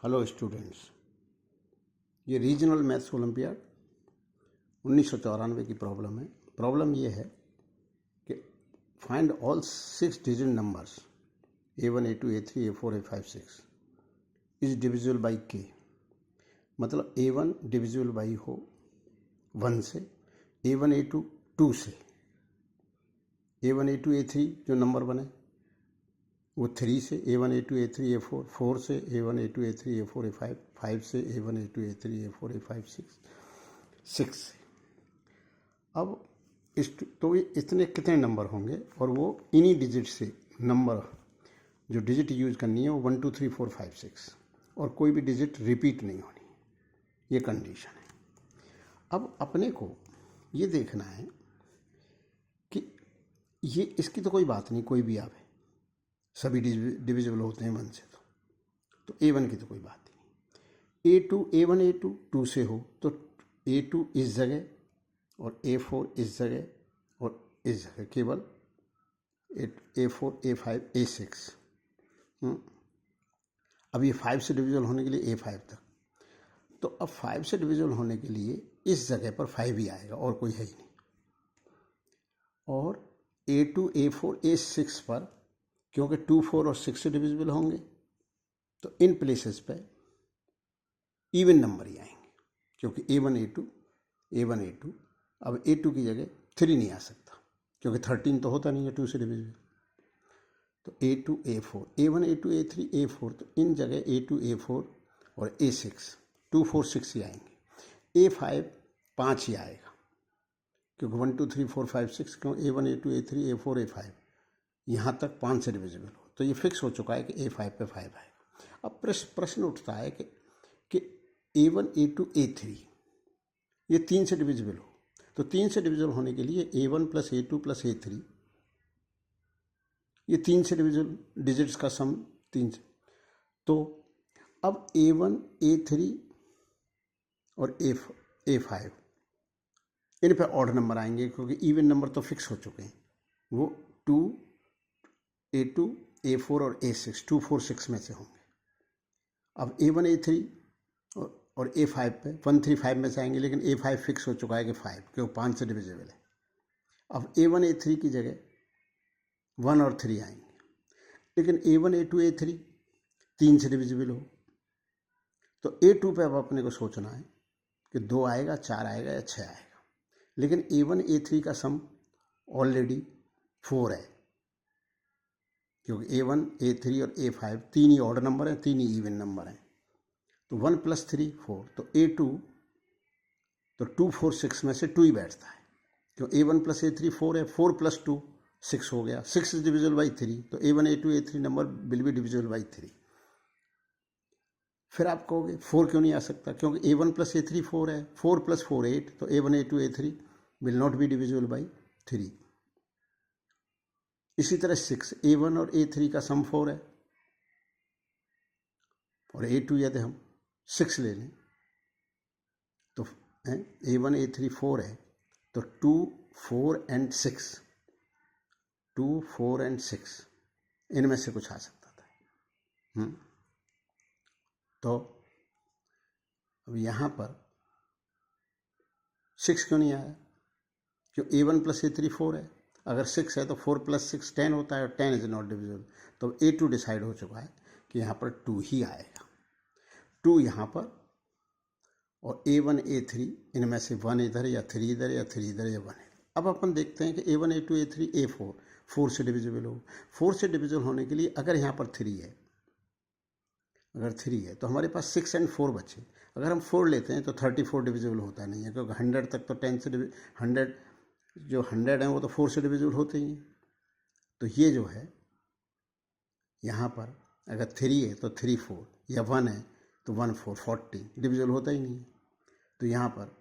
Hello students, ये regional maths olympiad 1994 की problem है। प्रॉब्लम ये है कि find all 6 digit numbers A1, A2, A3, A4, A5, 6 is divisible by K। मतलब A1 डिविजिबल बाई हो 1 से, A1, A2 2 से, A1, A2, A3 जो नंबर बने वो 3 से, A1, A2, A3, A4 4 से, A1, A2, A3, A4, A5 5 से, A1, A2, A3, A4, A5 6 से। अब तो इतने कितने नंबर होंगे और वो इन्हीं डिजिट से नंबर जो डिजिट यूज करनी है वो 1 2 3 4 5 6 और कोई भी डिजिट रिपीट नहीं होनी, ये कंडीशन है। अब अपने को ये देखना है कि ये इसकी तो कोई बात नहीं, कोई भी आवे, सभी डिविजिबल होते हैं 1 से, तो A1 की तो कोई बात ही नहीं। A2 A1 A2 2 से हो तो A2 इस जगह और A4 इस जगह और इस जगह, केवल A4 A5 A6। अब ये 5 से डिविजिबल होने के लिए A5 तक, तो अब 5 से डिविजिबल होने के लिए इस जगह पर 5 ही आएगा और कोई है ही नहीं। और A2 A4 A6 पर क्योंकि 2 4 और 6 से डिविजिबल होंगे तो इन प्लेसेस पे इवन नंबर ही आएंगे, क्योंकि A1 A2 अब A2 की जगह 3 नहीं आ सकता क्योंकि 13 तो होता नहीं है 2 से डिविजिबल। तो A2 A4 A1 A2 A3 A4, तो इन जगह A2 A4 और A6 2 4 6 ही आएंगे। A5 5 ही आएगा क्योंकि 1 2 3 4 5 6 क्यों A1 A2 A3 A4 A5 यहाँ तक 5 से डिविजिबल हो, तो ये फिक्स हो चुका है कि A5 पे 5 आएगा। अब प्रश्न उठता है कि A1 A2 A3 ये 3 से डिविजिबल हो, तो 3 से डिविजिबल होने के लिए A1 plus A2 plus A3 ये 3 से डिविजिबल डिजिट्स का सम 3 से, तो अब A1 A3 और A5 इन पे ऑड नंबर आएंगे क्योंकि इवन नंबर तो फिक्स हो चुके हैं, वो 2 A2 A4 और A6 2 4 6 में से होंगे। अब A1 A3 और A5 पे 1 3 5 में से आएंगे, लेकिन A5 फिक्स हो चुका है कि 5 क्योंकि 5 से डिविजिबल है। अब A1 A3 की जगह 1 और 3 आएंगे, लेकिन A1 A2 A3 3 से डिविजिबल हो, तो A2 पे अब अपने को सोचना है कि 2 आएगा, 4 आएगा या 6 आएगा। लेकिन A1 A3 का सम ऑलरेडी 4 है क्योंकि A1 A3 और A5 तीन ही ऑड नंबर हैं, तीन ही इवन नंबर हैं, तो 1 + 3 4, तो A2 तो 2 4 6 में से 2 ही बैठता है क्यों A1 + A3 4 है, 4 + 2 6 हो गया, 6 इज डिविजिबल बाई 3, तो A1 A2 A3 number will be divisible by 3। फिर आप कहोगे 4 क्यों नहीं आ सकता, क्योंकि A1 + A3 4 है, 4 + 4 8, तो A1 A2 A3 will not be divisible by 3। इसी तरह 6 A1 और A3 का सम 4 है और A2 यदि हम 6 ले लें तो A1 A3 4 है, तो 2 4 and 6 2 4 and 6 इनमें से कुछ आ सकता था। तो अब यहाँ पर 6 क्यों नहीं आया, क्यों A1 + A3 4 है, अगर 6 है तो 4 + 6 10 होता है और 10 इज नॉट डिविजिबल, तो A2 डिसाइड हो चुका है कि यहाँ पर 2 ही आएगा, 2 यहाँ पर और A1 A3 इनमें से 1 इधर या 3 इधर या 3 इधर या 1 इधर। अब अपन देखते हैं कि A1 A2 A3 A4 4 से डिविजिबल हो, 4 से डिविजिबल होने के लिए अगर यहाँ पर 3 है, अगर 3 है तो हमारे पास 6 और 4 बचे। अगर हम 4 लेते हैं तो 34 डिविजिबल होता नहीं है क्योंकि 100 तक तो 10 से 100 जो 100 हैं वो तो 4 से डिविजिबल होते ही हैं। तो ये जो है यहाँ पर अगर 3 है तो 3 4 या 1 है तो 1 4 40 डिविजिबल होता ही नहीं है, तो यहाँ पर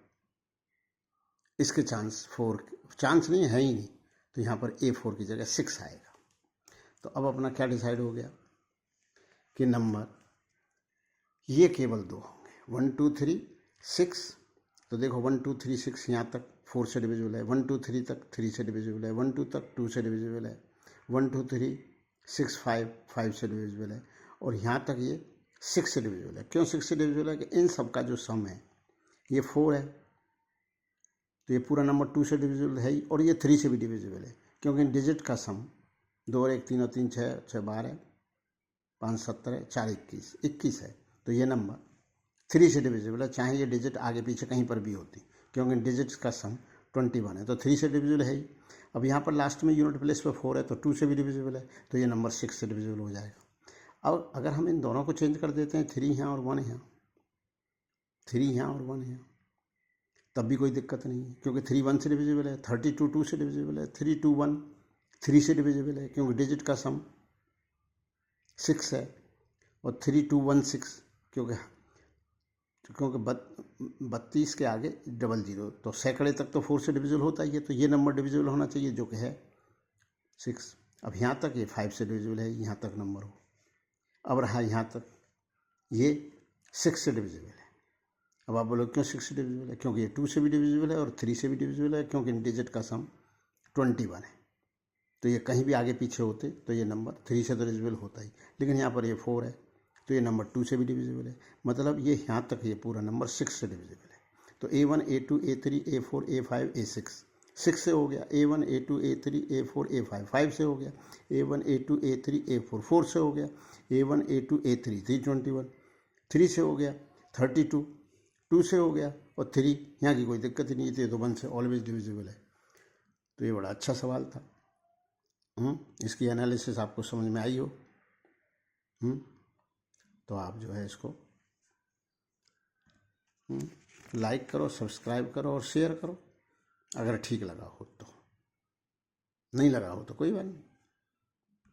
इसके चांस नहीं है ही नहीं, तो यहाँ पर A4 की जगह 6 आएगा। तो अब अपना क्या डिसाइड हो गया कि नंबर ये केवल 2 होंगे, 1 2 3 6, तो देखो 1 2 3 6 यहाँ तक 4 से डिविजिबल है, 1 2 3 तक 3 से डिविजिबल है, 1 2 तक 2 से डिविजिबल है, 1 2 3 6 5 5 से डिविजिबल है, और यहाँ तक ये 6 से डिविजिबल है। क्यों 6 से डिविजिबल है कि इन सब का जो सम है ये 4 है, तो ये पूरा नंबर 2 से डिविजिबल है ही, और ये 3 से भी डिविजिबल है क्योंकि इन डिजिट का सम 2 और 1 3 और 3 6, 6 12, 5 17, 4 21, 21 है। तो ये नंबर 3 से डिविजिबल है, चाहे ये डिजिट आगे पीछे कहीं पर भी होती, क्योंकि डिजिट्स का सम 21 है, तो 3 से डिविजिबल है ही। अब यहाँ पर लास्ट में यूनिट प्लेस पे 4 है, तो 2 से भी डिविजिबल है, तो ये नंबर 6 से डिविजिबल हो जाएगा। अब अगर हम इन दोनों को चेंज कर देते हैं, 3 यहाँ और 1 यहाँ, 3 यहाँ और 1 यहाँ, तब भी कोई दिक्कत नहीं है क्योंकि 3 1 से डिविजिबल है, 32 2 से डिविजिबल है, 3 2 1 3 से डिविजिबल है क्योंकि डिजिट का सम 6 है, और 3 2 1 6 क्योंकि 32 के आगे 00, तो सैकड़े तक तो 4 से डिविजिबल होता ही है, तो ये नंबर डिविजिबल होना चाहिए जो कि है 6। अब यहाँ तक ये 5 से डिविजिबल है, यहाँ तक नंबर हो। अब रहा यहाँ तक ये 6 से डिविजिबल है। अब आप बोलो क्यों 6 से डिविजिबल है? क्योंकि ये 2 से भी डिविजिबल है और 3 से भी डिविजिबल है, क्योंकि डिजिट का सम 21 है, तो ये कहीं भी आगे पीछे होते तो ये नंबर 3 से तो डिविजिबल होता ही, लेकिन यहाँ पर ये 4 है तो ये नंबर 2 से भी डिविजिबल है, मतलब ये यहाँ तक ये पूरा नंबर 6 से डिविजिबल है। तो A1 A2 A3 A4 A5 A6 6 से हो गया, A1 A2 A3 A4 A5 5 से हो गया, A1 A2 A3 A4 4 से हो गया, A1 A2 A3 321 3 से हो गया, 32 2 से हो गया, और 3 यहाँ की कोई दिक्कत ही नहीं थी, तो 1 से ऑलवेज डिविजिबल है। तो ये बड़ा अच्छा सवाल था। इसकी एनालिसिस आपको समझ में आई हो, तो आप जो है इसको लाइक करो, सब्सक्राइब करो और शेयर करो, अगर ठीक लगा हो तो। नहीं लगा हो तो कोई बात नहीं।